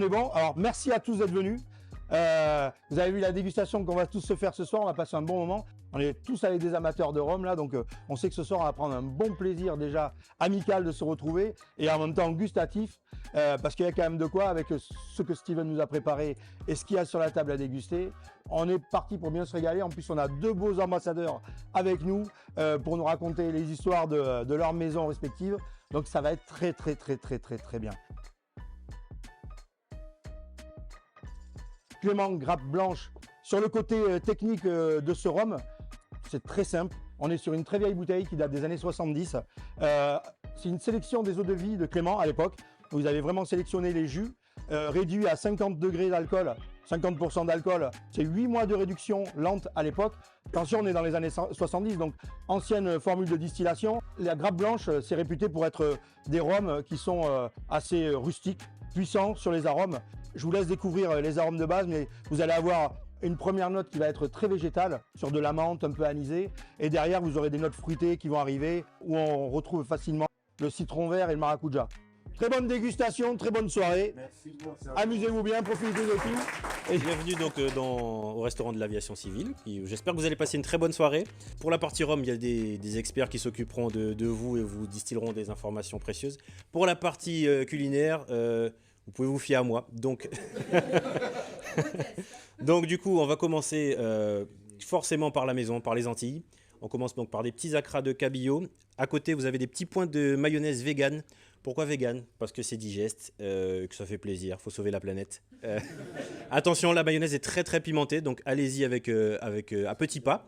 On est bon. Alors, merci à tous d'être venus. Vous avez vu la dégustation qu'on va tous se faire ce soir. On va passer un bon moment. On est tous avec des amateurs de rhum là, donc on sait que ce soir on va prendre un bon plaisir déjà amical de se retrouver et en même temps gustatif parce qu'il y a quand même de quoi avec ce que Steven nous a préparé et ce qu'il y a sur la table à déguster. On est parti pour bien se régaler. En plus, on a deux beaux ambassadeurs avec nous pour nous raconter les histoires de leurs maisons respectives. Donc ça va être très bien. Clément, grappe blanche. Sur le côté technique de ce rhum, c'est très simple. On est sur une très vieille bouteille qui date des années 70. C'est une sélection des eaux de vie de Clément à l'époque. Vous avez vraiment sélectionné les jus réduits à 50 degrés d'alcool, 50% d'alcool. C'est 8 mois de réduction lente à l'époque. Attention, on est dans les années 70, donc ancienne formule de distillation. La grappe blanche, c'est réputé pour être des rhums qui sont assez rustiques, puissants sur les arômes. Je vous laisse découvrir les arômes de base, mais vous allez avoir une première note qui va être très végétale, sur de la menthe un peu anisée. Et derrière, vous aurez des notes fruitées qui vont arriver, où on retrouve facilement le citron vert et le maracuja. Très bonne dégustation, très bonne soirée. Amusez-vous bien, profitez de tout. Et bienvenue donc au restaurant de l'aviation civile. J'espère que vous allez passer une très bonne soirée. Pour la partie rhum, il y a des experts qui s'occuperont de vous et vous distilleront des informations précieuses. Pour la partie culinaire, vous pouvez vous fier à moi. Donc du coup, on va commencer forcément par la maison, par les Antilles. On commence donc par des petits acras de cabillaud. À côté, vous avez des petits points de mayonnaise vegan. Pourquoi vegan? Parce que c'est digeste, que ça fait plaisir, il faut sauver la planète. Attention, la mayonnaise est très pimentée, donc allez-y avec à petits pas.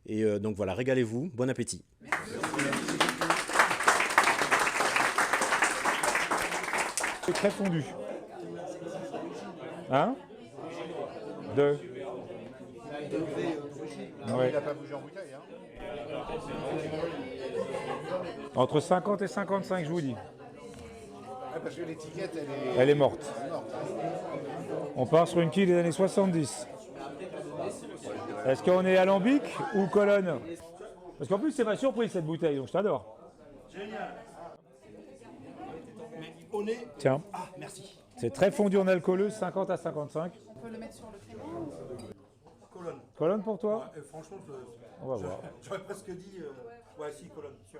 Et donc voilà, régalez-vous, bon appétit. C'est très fondu. Hein? Deux. Ouais. Il n'a pas bougé en bouteille. Hein. Entre 50 et 55, je vous dis. Ouais, parce que l'étiquette, Elle est morte. elle est morte. On part sur une quille des années 70. Est-ce qu'on est alambic ou colonne? Parce qu'en plus, c'est ma surprise cette bouteille, donc je t'adore. Génial. On est... Tiens, Ah, merci. c'est très fondu en alcooleuse, 50 à 55. On peut le mettre sur le créneau. Colonne. Colonne pour toi? Franchement, On va voir. j'aurais presque dit... Ouais, si, colonne, sûr.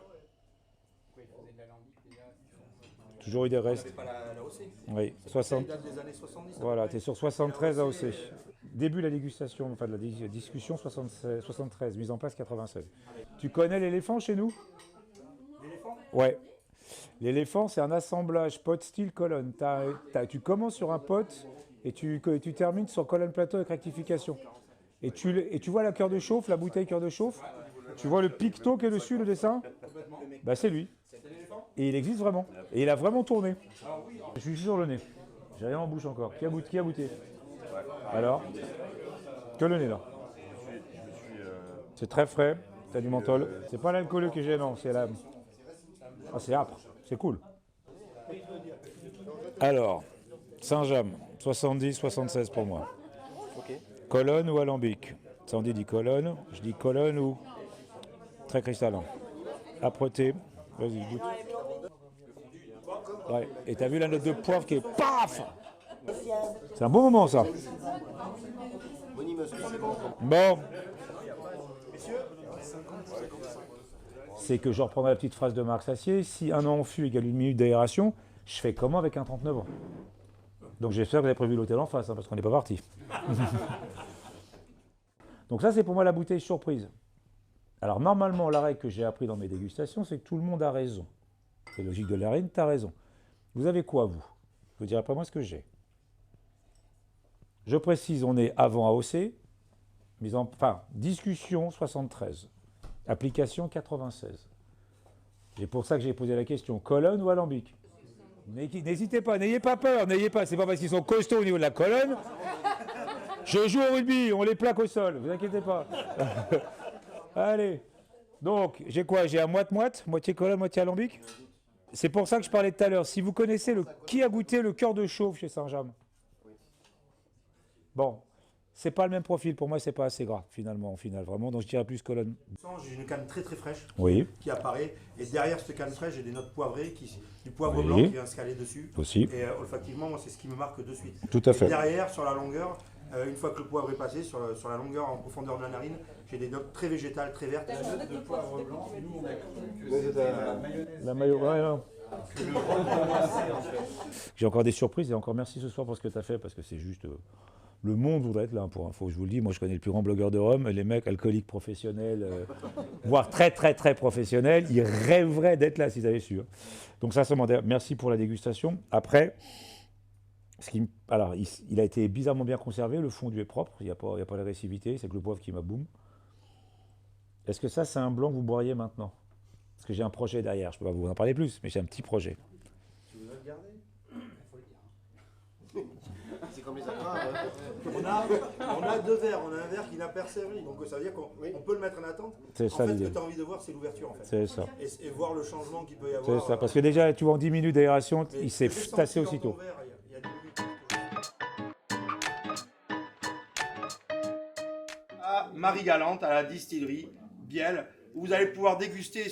Toujours eu des restes. Pas la OC. Oui, 60. date des années 70. Voilà, tu es sur 73 AOC. Début de la dégustation, enfin de la discussion 73, mise en place 96. Tu connais l'éléphant chez nous? L'éléphant? Ouais. L'éléphant, c'est un assemblage pot style colonne. Tu commences sur un pot et tu termines sur colonne plateau avec rectification. Et tu vois la cœur de chauffe, la bouteille cœur de chauffe. Tu vois le picto qui est dessus, le dessin? Bah c'est lui. Et il existe vraiment. Et il a vraiment tourné. Je suis sur le nez. J'ai rien en bouche encore. Qui a goûté? Alors? Que le nez là. C'est très frais. T'as du menthol. C'est pas l'alcooleux qui est gênant, c'est la... Ah, c'est âpre. C'est cool. Alors, Saint-James, 70-76 pour moi. Colonne ou alambic? Sandy dit colonne. Je dis colonne ou très cristallin. Âpreté. Vas-y, goûte. Ouais. Et t'as vu la note de poivre qui est paf! C'est un bon moment ça. Bon. C'est que je reprendrai la petite phrase de Marc Sassier. Si un an en fût égale une minute d'aération, je fais comment avec un 39 ans? Donc j'espère que vous avez prévu l'hôtel en face, hein, parce qu'on n'est pas parti. Donc ça, c'est pour moi la bouteille surprise. Alors normalement, la règle que j'ai appris dans mes dégustations, c'est que tout le monde a raison. C'est logique de la reine, tu as raison. Vous avez quoi, vous? Vous direz pas moi ce que j'ai. Je précise, on est avant AOC, discussion 73, application 96. C'est pour ça que j'ai posé la question, colonne ou alambic? N'hésitez pas, n'ayez pas peur, c'est pas parce qu'ils sont costauds au niveau de la colonne. Je joue au rugby, on les plaque au sol, vous inquiétez pas. Allez, donc j'ai quoi? J'ai un moite-moite, moitié colonne, moitié alambic. C'est pour ça que je parlais tout à l'heure. Si vous connaissez qui a goûté le cœur de chauffe chez Saint-James? Bon, c'est pas le même profil. Pour moi, c'est pas assez gras, finalement, en finale, vraiment. Donc, je dirais plus colonne. J'ai une canne très très fraîche Oui, qui apparaît. Et derrière cette canne fraîche, j'ai des notes poivrées, du poivre Oui. blanc qui vient se caler dessus. aussi. Et olfactivement, moi, c'est ce qui me marque de suite. Tout à Et fait. derrière, sur la longueur, une fois que le poivre est passé, sur la longueur en profondeur de la narine, j'ai des notes très végétales, très vertes. La maillot, ouais, non. J'ai encore des surprises et encore merci ce soir pour ce que tu as fait parce que c'est juste. Le monde voudrait être là pour info, je vous le dis. Moi, je connais le plus grand blogueur de Rome. Les mecs alcooliques professionnels, voire très, très, très professionnels, ils rêveraient d'être là s'ils avaient su. Hein. Donc, ça, merci pour la dégustation. Après, alors, il a été bizarrement bien conservé. Le fondu est propre. Il n'y a pas l'agressivité. C'est que le poivre qui m'a boum. Est-ce que ça, c'est un blanc que vous boiriez maintenant? Parce que j'ai un projet derrière. Je ne peux pas vous en parler plus, mais j'ai un petit projet. Tu voudrais le garder? Faut le dire. C'est comme les acras. On a deux verres. On a un verre qui n'a pas servi. Donc, ça veut dire qu'on peut le mettre en attente. C'est ça En fait, ce l'idée. que tu as envie de voir, c'est l'ouverture. En fait. C'est ça. Et voir le changement qu'il peut y avoir. C'est ça. Parce que déjà, tu vois, en 10 minutes d'aération, Mais il s'est je l'ai senti tassé dans ton aussitôt. verre, il y a 10 minutes. À Marie-Galante, à la distillerie Biel, où vous allez pouvoir déguster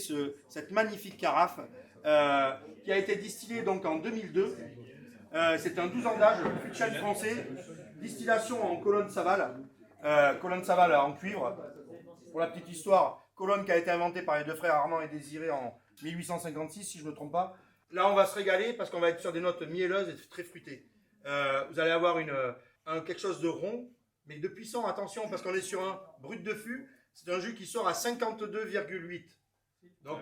cette magnifique carafe qui a été distillée donc en 2002. C'est un 12 ans d'âge, fût de chêne français, distillation en colonne Saval en cuivre. Pour la petite histoire, colonne qui a été inventée par les deux frères Armand et Désiré en 1856, si je ne me trompe pas. Là, on va se régaler parce qu'on va être sur des notes mielleuses et très fruitées. Vous allez avoir quelque chose de rond, mais de puissant, attention, parce qu'on est sur un brut de fût. C'est un jus qui sort à 52,8. Donc,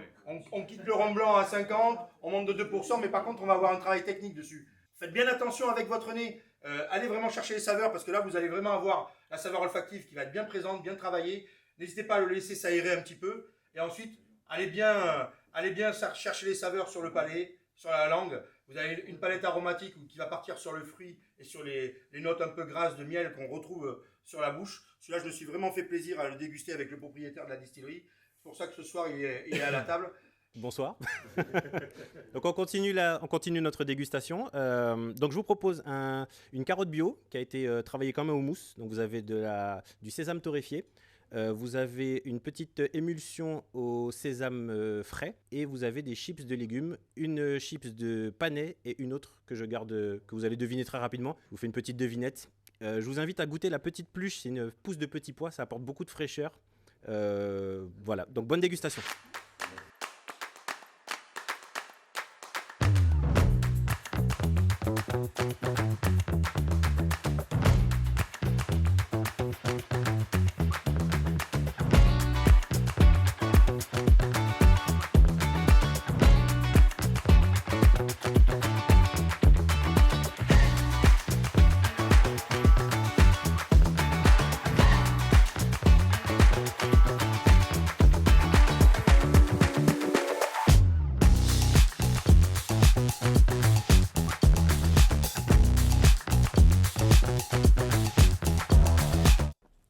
on quitte le rhum blanc à 50, on monte de 2%, mais par contre, on va avoir un travail technique dessus. Faites bien attention avec votre nez. Allez vraiment chercher les saveurs, parce que là, vous allez vraiment avoir la saveur olfactive qui va être bien présente, bien travaillée. N'hésitez pas à le laisser s'aérer un petit peu. Et ensuite, allez bien chercher les saveurs sur le palais, sur la langue. Vous avez une palette aromatique qui va partir sur le fruit et sur les notes un peu grasses de miel qu'on retrouve sur la bouche. Celui-là, je me suis vraiment fait plaisir à le déguster avec le propriétaire de la distillerie. C'est pour ça que ce soir, il est à la table. Bonsoir. Donc on continue notre dégustation. Donc je vous propose une carotte bio qui a été travaillée comme un houmous. Donc vous avez du sésame torréfié. Vous avez une petite émulsion au sésame frais et vous avez des chips de légumes, une chips de panais et une autre que je garde, que vous allez deviner très rapidement. Je vous fais une petite devinette. Je vous invite à goûter la petite pluche, c'est une pousse de petits pois, ça apporte beaucoup de fraîcheur. Voilà, donc bonne dégustation.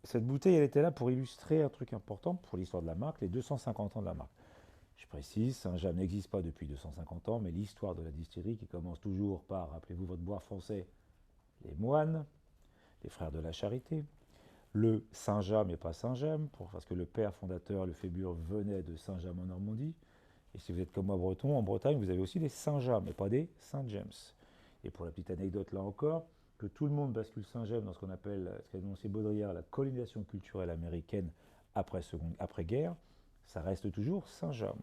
Cette bouteille, elle était là pour illustrer un truc important pour l'histoire de la marque, les 250 ans de la marque. Je précise, Saint-James n'existe pas depuis 250 ans, mais l'histoire de la distillerie qui commence toujours par, rappelez-vous votre boire français, les moines, les frères de la charité, le Saint-James et pas Saint-James, parce que le père fondateur, le Fébure, venait de Saint-James en Normandie. Et si vous êtes comme moi breton, en Bretagne, vous avez aussi des Saint-James et pas des Saint-James. Et pour la petite anecdote là encore, que tout le monde bascule Saint-James dans ce qu'on appelle, ce qu'a annoncé Baudrillard, la colonisation culturelle américaine après-guerre, ça reste toujours Saint-James,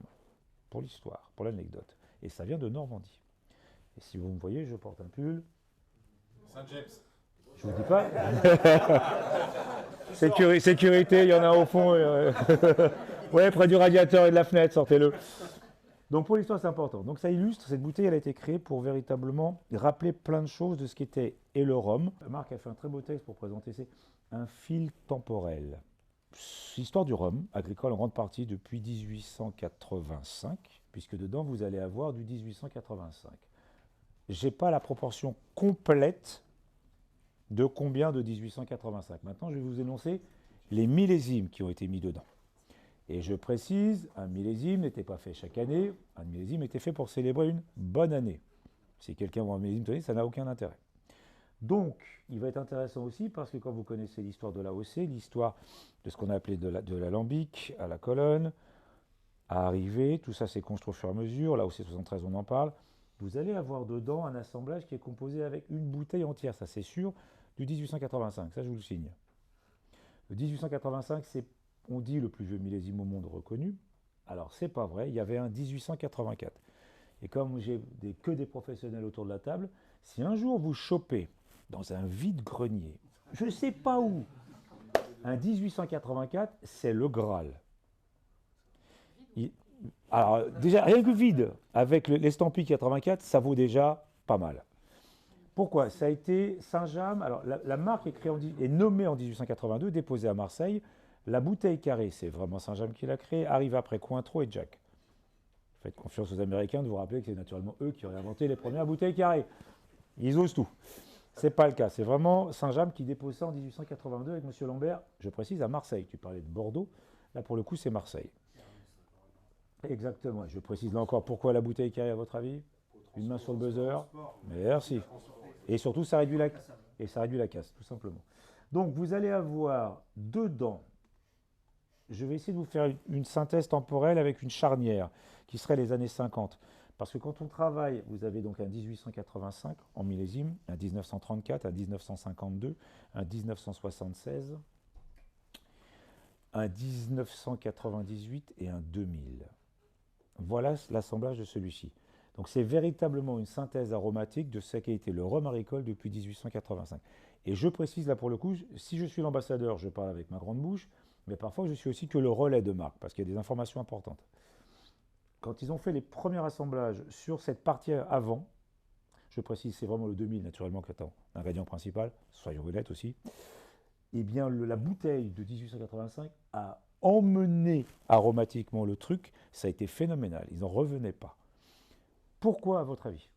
pour l'histoire, pour l'anecdote. Et ça vient de Normandie. Et si vous me voyez, je porte un pull. Saint-James. Je vous dis pas. Sécurité, il y en a au fond. Ouais, près du radiateur et de la fenêtre, sortez-le. Donc pour l'histoire, c'est important. Donc ça illustre, cette bouteille, elle a été créée pour véritablement rappeler plein de choses de ce qu'était et le rhum. Marc a fait un très beau texte pour présenter un fil temporel. L'histoire du rhum agricole en grande partie depuis 1885, puisque dedans vous allez avoir du 1885. J'ai pas la proportion complète de combien de 1885. Maintenant, je vais vous énoncer les millésimes qui ont été mis dedans. Et je précise, un millésime n'était pas fait chaque année, un millésime était fait pour célébrer une bonne année. Si quelqu'un voit un millésime, ça n'a aucun intérêt. Donc, il va être intéressant aussi parce que quand vous connaissez l'histoire de l'AOC, l'histoire de ce qu'on a appelé de l'alambic à la colonne, à arriver, tout ça c'est construit au fur et à mesure, l'AOC 73 on en parle, vous allez avoir dedans un assemblage qui est composé avec une bouteille entière, ça c'est sûr, du 1885, ça je vous le signe. Le 1885, c'est, on dit, le plus vieux millésime au monde reconnu. Alors, c'est pas vrai, il y avait un 1884. Et comme j'ai que des professionnels autour de la table, si un jour vous chopez dans un vide-grenier, je ne sais pas où, un 1884, c'est le Graal. Alors, déjà, rien que vide, avec l'estampille 84, ça vaut déjà pas mal. Pourquoi? Ça a été Saint-James. Alors, la marque est nommée en 1882, déposée à Marseille. La bouteille carrée, c'est vraiment Saint-James qui l'a créée, arrive après Cointreau et Jack. Faites confiance aux Américains de vous rappeler que c'est naturellement eux qui ont inventé les premières bouteilles carrées. Ils osent tout. Ce n'est pas le cas. C'est vraiment Saint-James qui dépose ça en 1882 avec M. Lambert, je précise, à Marseille. Tu parlais de Bordeaux. Là, pour le coup, c'est Marseille. Exactement. Je précise là encore pourquoi la bouteille carrée, à votre avis? Une main sur le buzzer. Merci. Et surtout, ça réduit la casse, tout simplement. Donc, vous allez avoir dedans, je vais essayer de vous faire une synthèse temporelle avec une charnière, qui serait les années 50. Parce que quand on travaille, vous avez donc un 1885 en millésime, un 1934, un 1952, un 1976, un 1998 et un 2000. Voilà l'assemblage de celui-ci. Donc c'est véritablement une synthèse aromatique de ce qu'a été le rhum agricole depuis 1885. Et je précise là pour le coup, si je suis l'ambassadeur, je parle avec ma grande bouche, mais parfois je suis aussi que le relais de marque, parce qu'il y a des informations importantes. Quand ils ont fait les premiers assemblages sur cette partie avant, je précise c'est vraiment le 2000 naturellement qui est l'ingrédient principal, soyons honnêtes aussi, eh bien la bouteille de 1885 a emmené aromatiquement le truc, ça a été phénoménal, ils n'en revenaient pas. Pourquoi, à votre avis?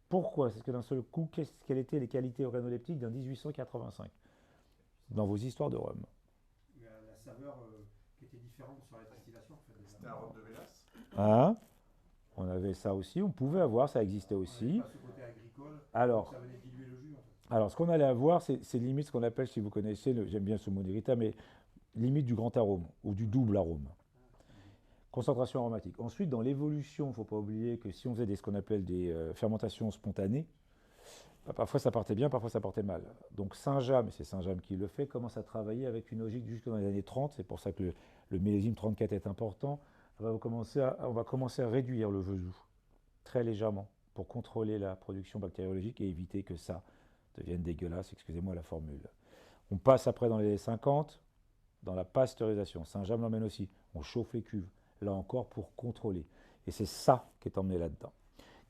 Pourquoi? C'est que d'un seul coup, quelles étaient les qualités organoleptiques d'un 1885 dans vos histoires de rhum? La saveur qui était différente sur la distillation. En fait, C'était un rhum de mélasse. Hein? On avait ça aussi, on pouvait avoir, ça existait on aussi. n'avait pas ce côté agricole, Alors, ça venait diluer le jus. En fait. alors ce qu'on allait avoir, c'est limite ce qu'on appelle, si vous connaissez, j'aime bien ce mot d'Erita, mais limite du grand arôme ou du double arôme. Concentration aromatique. Ensuite, dans l'évolution, il ne faut pas oublier que si on faisait ce qu'on appelle des fermentations spontanées, bah, parfois ça partait bien, parfois ça partait mal. Donc Saint-James, et c'est Saint-James qui le fait, commence à travailler avec une logique jusque dans les années 30, c'est pour ça que le millésime 34 est important. On va commencer à réduire le vezou très légèrement pour contrôler la production bactériologique et éviter que ça devienne dégueulasse, excusez-moi la formule. On passe après dans les années 50, dans la pasteurisation. Saint-James l'emmène aussi, on chauffe les cuves, là encore pour contrôler. Et c'est ça qui est emmené là-dedans.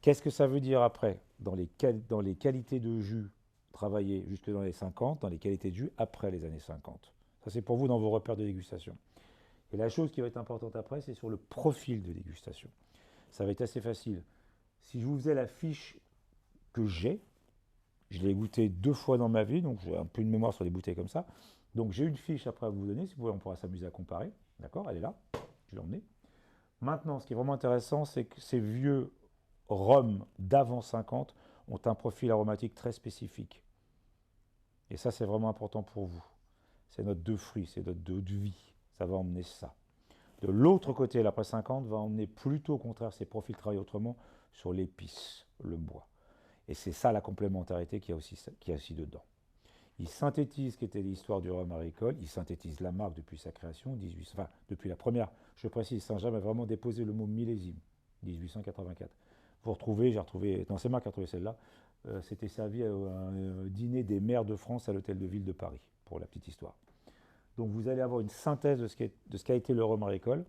Qu'est-ce que ça veut dire après dans les qualités de jus travaillées jusque dans les 50, dans les qualités de jus après les années 50. Ça c'est pour vous dans vos repères de dégustation. Et la chose qui va être importante après, c'est sur le profil de dégustation. Ça va être assez facile. Si je vous faisais la fiche que j'ai, je l'ai goûté 2 fois dans ma vie, donc j'ai un peu une mémoire sur les bouteilles comme ça. Donc j'ai une fiche après à vous donner, si vous voulez, on pourra s'amuser à comparer. D'accord? Elle est là, je l'ai emmenée. Maintenant, ce qui est vraiment intéressant, c'est que ces vieux rhums d'avant 50 ont un profil aromatique très spécifique. Et ça, c'est vraiment important pour vous. C'est notre deux fruits, c'est notre deux de vie. Ça va emmener ça. De l'autre côté, l'après 50 va emmener plutôt au contraire ces profils travaillés autrement sur l'épice, le bois. Et c'est ça la complémentarité qu'il y a aussi dedans. Il synthétise ce qu'était l'histoire du rhum agricole, il synthétise la marque depuis sa création, depuis la première. Je précise, Saint-James a vraiment déposé le mot millésime, 1884. Vous retrouvez, j'ai retrouvé, dans ces marques, j'ai retrouvé celle-là, c'était servi à un dîner des maires de France à l'hôtel de ville de Paris, pour la petite histoire. Donc vous allez avoir une synthèse de ce qu'a été le rhum agricole,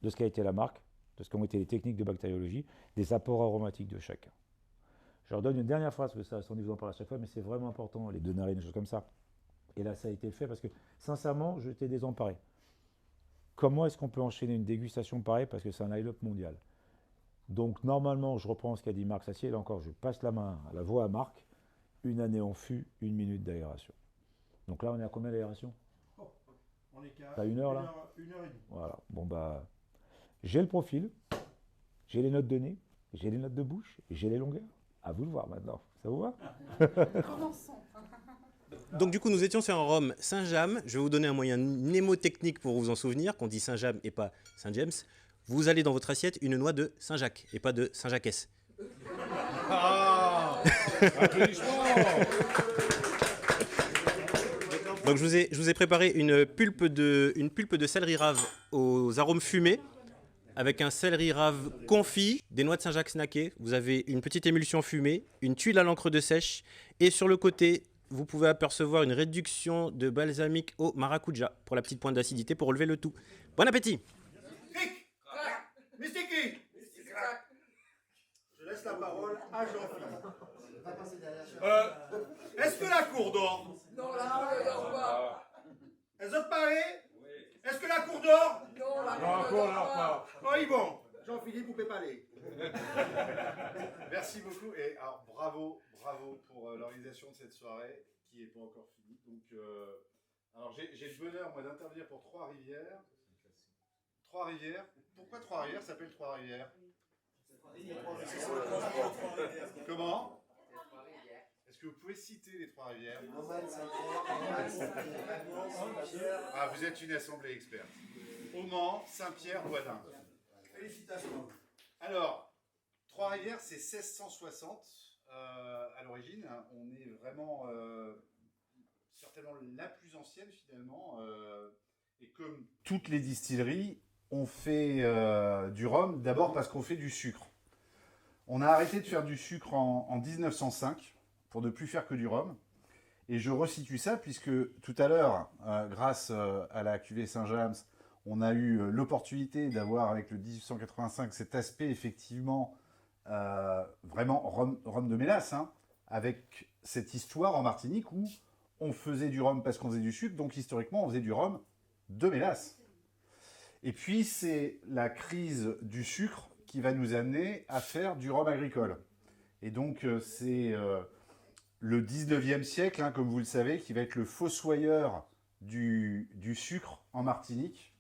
de ce qu'a été la marque, de ce qu'ont été les techniques de bactériologie, des apports aromatiques de chacun. Je leur donne une dernière phrase, parce que ça, sans doute vous en parler à chaque fois, mais c'est vraiment important, les deux narines, des choses comme ça. Et là, ça a été fait parce que, sincèrement, je t'ai désemparé. Comment est-ce qu'on peut enchaîner une dégustation pareille, parce que c'est un line-up mondial. Donc, normalement, je reprends ce qu'a dit Marc Sassier. Là encore, je passe la main à la voix à Marc. 1 année en fût, 1 minute d'aération. Donc là, on est à combien d'aération? On est qu'à T'as 1 heure là? 1 heure et demie. Voilà. Bon, bah, j'ai le profil, j'ai les notes de nez, j'ai les notes de bouche, j'ai les longueurs. À vous de voir maintenant. Ça vous va? Donc du coup, nous étions sur un rhum Saint-James. Je vais vous donner un moyen mnémotechnique pour vous en souvenir, qu'on dit Saint-James et pas Saint-James. Vous allez dans votre assiette une noix de Saint-Jacques et pas de Saint-Jacques. Ah. Donc je vous ai préparé une pulpe de céleri rave aux arômes fumés, avec un céleri rave confit, des noix de Saint-Jacques snackées. Vous avez une petite émulsion fumée, une tuile à l'encre de sèche, et sur le côté, vous pouvez apercevoir une réduction de balsamique au maracuja pour la petite pointe d'acidité pour relever le tout. Bon appétit! Mysticky. Je laisse la parole à Jean-Philippe. Est-ce que la cour dort? Non, la cour ne dort pas. Les autres pareils? Est-ce que la cour dort? Non, la cour ne dort pas. Oh, Yvon. Jean-Philippe, vous pouvez pas aller. Merci beaucoup et alors bravo pour l'organisation de cette soirée qui n'est pas encore finie. Donc, alors j'ai le bonheur moi d'intervenir pour Trois-Rivières. Trois-Rivières. Pourquoi Trois-Rivières s'appelle Trois-Rivières? Comment? Est-ce que vous pouvez citer les Trois-Rivières? Ah, vous êtes une assemblée experte. Au Mans, Saint-Pierre, Boisdin. Félicitations. Alors, Trois-Rivières, c'est 1660 à l'origine. On est vraiment certainement la plus ancienne finalement. Et comme toutes les distilleries, on fait du rhum d'abord parce qu'on fait du sucre. On a arrêté de faire du sucre en 1905 pour ne plus faire que du rhum. Et je resitue ça puisque tout à l'heure, grâce à la cuvée Saint-James, on a eu l'opportunité d'avoir avec le 1885 cet aspect effectivement vraiment rhum de mélasse, hein, avec cette histoire en Martinique où on faisait du rhum parce qu'on faisait du sucre, donc historiquement on faisait du rhum de mélasse. Et puis c'est la crise du sucre qui va nous amener à faire du rhum agricole. Et donc c'est le 19e siècle, hein, comme vous le savez, qui va être le fossoyeur du sucre en Martinique.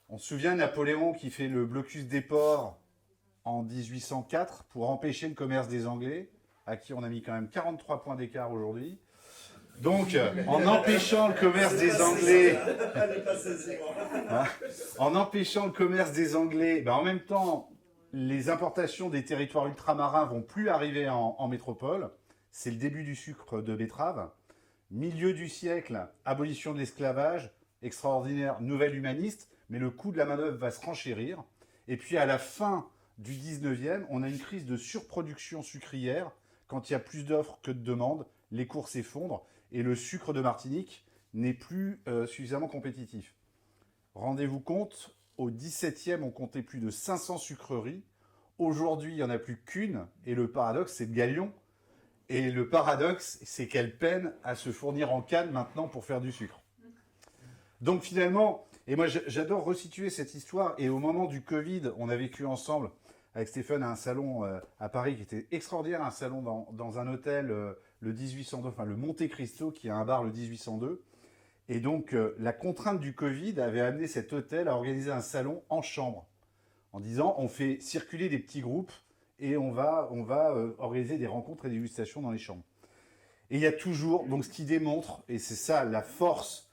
On se souvient de Napoléon qui fait le blocus des ports en 1804 pour empêcher le commerce des Anglais, à qui on a mis quand même 43 points d'écart aujourd'hui. Donc, en empêchant le commerce des Anglais, en empêchant le commerce des Anglais, ben en même temps, les importations des territoires ultramarins vont plus arriver en métropole. C'est le début du sucre de betterave. Milieu du siècle, abolition de l'esclavage, extraordinaire, nouvelle humaniste, mais le coût de la manœuvre va se renchérir. Et puis à la fin du 19e, on a une crise de surproduction sucrière. Quand il y a plus d'offres que de demandes, les cours s'effondrent et le sucre de Martinique n'est plus suffisamment compétitif. Rendez-vous compte, au 17e, on comptait plus de 500 sucreries. Aujourd'hui, il n'y en a plus qu'une. Et le paradoxe, c'est le galion. Et le paradoxe, c'est qu'elle peine à se fournir en canne maintenant pour faire du sucre. Donc finalement, et moi j'adore resituer cette histoire. Et au moment du Covid, on a vécu ensemble avec Stéphane à un salon à Paris qui était extraordinaire, un salon dans un hôtel, le 1802, enfin le Monte Cristo, qui a un bar le 1802. Et donc la contrainte du Covid avait amené cet hôtel à organiser un salon en chambre, en disant on fait circuler des petits groupes et on va organiser des rencontres et des dégustations dans les chambres. Et il y a toujours, donc ce qui démontre, et c'est ça la force,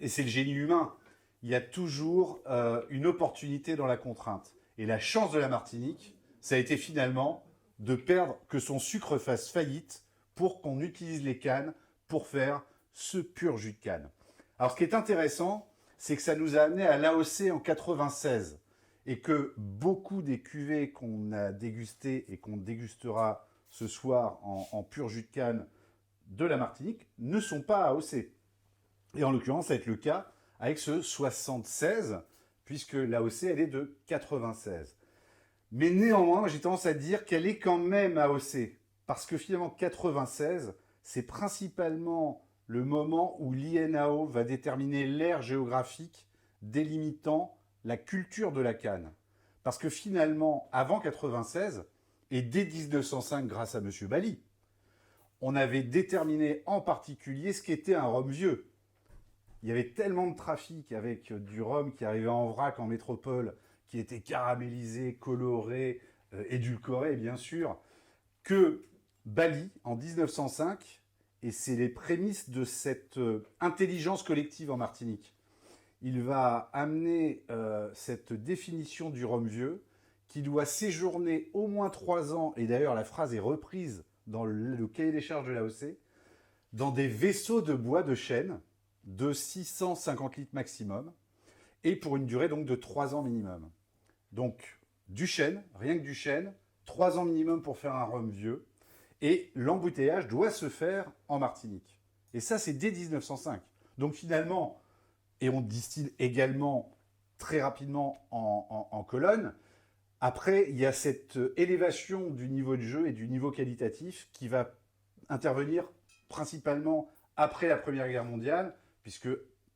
et c'est le génie humain, il y a toujours une opportunité dans la contrainte. Et la chance de la Martinique, ça a été finalement de perdre, que son sucre fasse faillite pour qu'on utilise les cannes pour faire ce pur jus de canne. Alors ce qui est intéressant, c'est que ça nous a amené à l'AOC en 96 et que beaucoup des cuvées qu'on a dégustées et qu'on dégustera ce soir en pur jus de canne de la Martinique ne sont pas AOC. Et en l'occurrence, ça va être le cas avec ce 76, puisque l'AOC, elle est de 96. Mais néanmoins, j'ai tendance à dire qu'elle est quand même AOC, parce que finalement, 96, c'est principalement le moment où l'INAO va déterminer l'aire géographique délimitant la culture de la canne. Parce que finalement, avant 96, et dès 1905, grâce à M. Bally, on avait déterminé en particulier ce qu'était un rhum vieux. Il y avait tellement de trafic avec du rhum qui arrivait en vrac en métropole, qui était caramélisé, coloré, édulcoré bien sûr, que Bali, en 1905, et c'est les prémices de cette intelligence collective en Martinique, il va amener cette définition du rhum vieux qui doit séjourner au moins 3 ans, et d'ailleurs la phrase est reprise dans le cahier des charges de l'AOC, dans des vaisseaux de bois de chêne de 650 litres maximum, et pour une durée donc de 3 ans minimum. Donc du chêne, rien que du chêne, 3 ans minimum pour faire un rhum vieux, et l'embouteillage doit se faire en Martinique. Et ça, c'est dès 1905. Donc finalement, et on distille également très rapidement en colonne. Après, il y a cette élévation du niveau de jeu et du niveau qualitatif qui va intervenir principalement après la Première Guerre mondiale, puisque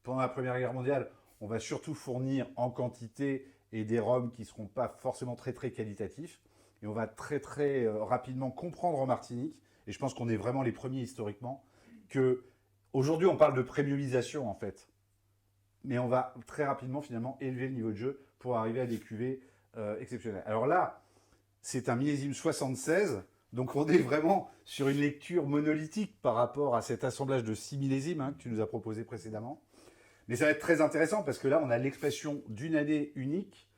pendant la Première Guerre mondiale, on va surtout fournir en quantité et des rhums qui ne seront pas forcément très très qualitatifs. Et on va très très rapidement comprendre en Martinique, et je pense qu'on est vraiment les premiers historiquement, que aujourd'hui on parle de premiumisation en fait. Mais on va très rapidement finalement élever le niveau de jeu pour arriver à des cuvées exceptionnelles. Alors là, c'est un millésime 76, donc on est vraiment sur une lecture monolithique par rapport à cet assemblage de 6 millésimes que tu nous as proposé précédemment. Mais ça va être très intéressant parce que là, on a l'expression d'une année unique.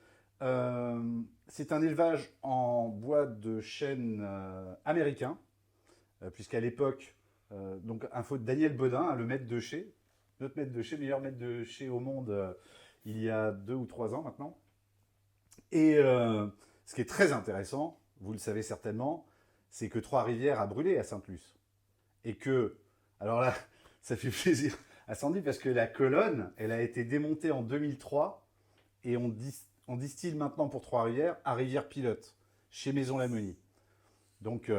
C'est un élevage en bois de chêne américain, puisqu'à l'époque, donc info de Daniel Bodin, le maître de chez, notre maître de chez, meilleur maître de chez au monde, il y a 2 ou 3 ans maintenant. Et ce qui est très intéressant, vous le savez certainement, c'est que Trois-Rivières a brûlé à Sainte-Luce. Et que, alors là, ça fait plaisir à Sandy parce que la colonne, elle a été démontée en 2003 et on distille maintenant pour Trois-Rivières à Rivière-Pilote, chez Maison Lamonie. Donc,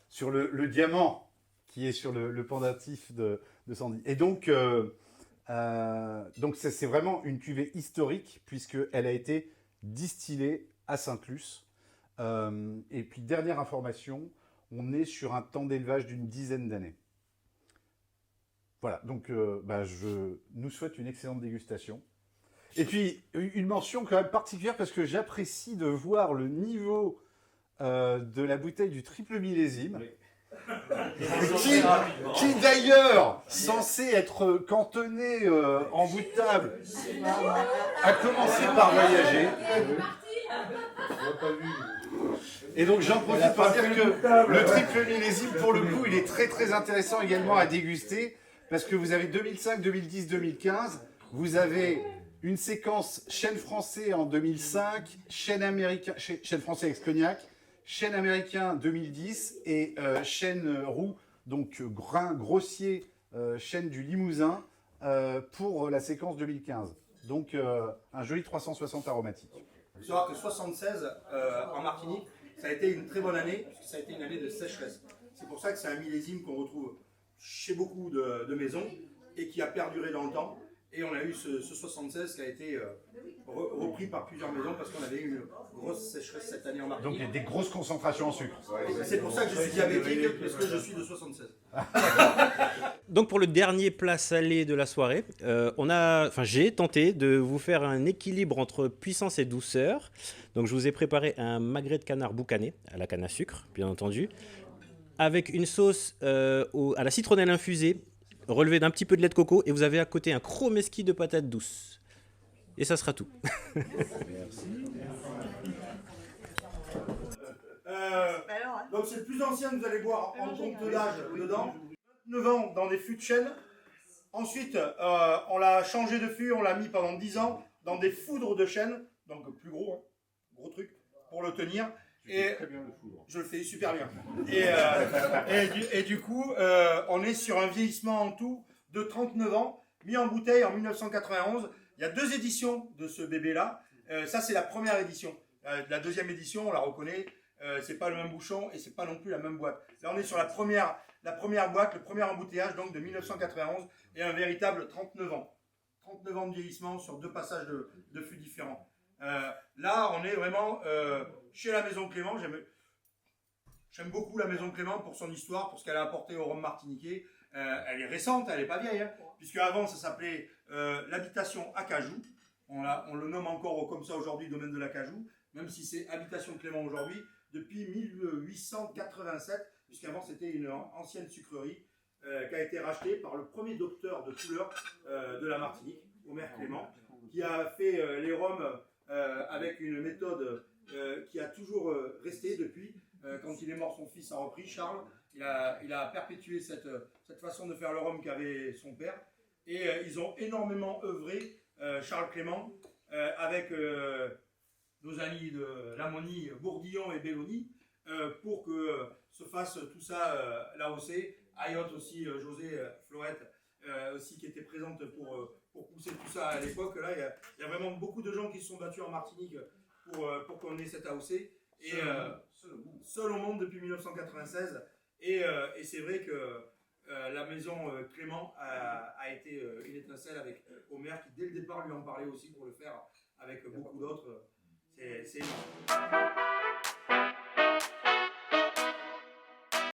sur le diamant qui est sur le pendentif de Sandy. Et donc c'est vraiment une cuvée historique puisqu'elle a été distillée à Sainte-Luce. Et puis, dernière information, on est sur un temps d'élevage d'une 10aine d'années. Voilà, donc je nous souhaite une excellente dégustation. Et puis, une mention quand même particulière parce que j'apprécie de voir le niveau de la bouteille du triple millésime, qui d'ailleurs, censé être cantonné en bout de table, a commencé par voyager. Et donc j'en profite pour dire que le triple millésime, pour le coup, il est très très intéressant également à déguster, parce que vous avez 2005, 2010, 2015, vous avez une séquence chêne français en 2005, chêne américain, chêne français avec cognac, chêne américain 2010 et chêne roux, donc grain grossier, chêne du Limousin pour la séquence 2015. Donc un joli 360 aromatique. Il faut savoir que 76 en Martinique, ça a été une très bonne année, puisque ça a été une année de sécheresse. C'est pour ça que c'est un millésime qu'on retrouve chez beaucoup de maisons et qui a perduré dans le temps. Et on a eu ce 76 qui a été repris par plusieurs maisons parce qu'on avait eu une grosse sécheresse cette année en Martinique. Donc il y a des grosses concentrations en sucre. C'est pour ça que je suis diabétique, parce que je suis de 76. Donc pour le dernier plat salé de la soirée, j'ai tenté de vous faire un équilibre entre puissance et douceur. Donc je vous ai préparé un magret de canard boucané à la canne à sucre, bien entendu, avec une sauce à la citronnelle infusée, relevée d'un petit peu de lait de coco, et vous avez à côté un chromeski de patates douces. Et ça sera tout. Donc c'est le plus ancien que vous allez voir en compte d'âge dedans. 9 ans dans des fûts de chêne. Ensuite, on l'a changé de fût, on l'a mis pendant 10 ans dans des foudres de chêne, donc plus gros, hein, gros truc, pour le tenir. Et très bien le foudre. Je le fais super bien. Et du coup, on est sur un vieillissement en tout de 39 ans, mis en bouteille en 1991. Il y a 2 éditions de ce bébé-là. Ça, c'est la première édition. La deuxième édition, on la reconnaît. C'est pas le même bouchon et c'est pas non plus la même boîte. Là, on est sur la première boîte, le premier embouteillage donc de 1991 et un véritable 39 ans. 39 ans de vieillissement sur 2 passages de fûts différents. Là, on est vraiment chez la Maison Clément. J'aime beaucoup la Maison Clément pour son histoire, pour ce qu'elle a apporté au rhum martiniquais. Elle est récente, elle n'est pas vieille, hein, puisque avant ça s'appelait l'habitation Acajou. On le nomme encore comme ça aujourd'hui, domaine de l'Acajou, même si c'est habitation Clément aujourd'hui. depuis 1887, puisqu'avant c'était une ancienne sucrerie qui a été rachetée par le premier docteur de couleur de la Martinique, Omer Clément, qui a fait les rhums avec une méthode qui a toujours resté depuis. Quand il est mort, son fils a repris, Charles. Il a perpétué cette façon de faire le rhum qu'avait son père. Et ils ont énormément œuvré, Charles Clément, avec nos amis de Lamonie, Bourdillon et Belloni, pour que se fasse tout ça l'AOC. Ayotte aussi, José Florette, aussi qui était présente pour pousser tout ça à l'époque. Là, il y a vraiment beaucoup de gens qui se sont battus en Martinique pour qu'on ait cette AOC. Et seul au monde depuis 1996. Et c'est vrai que la maison Clément a été une étincelle avec Omer qui dès le départ lui en parlait aussi pour le faire avec beaucoup d'autres. C'est énorme.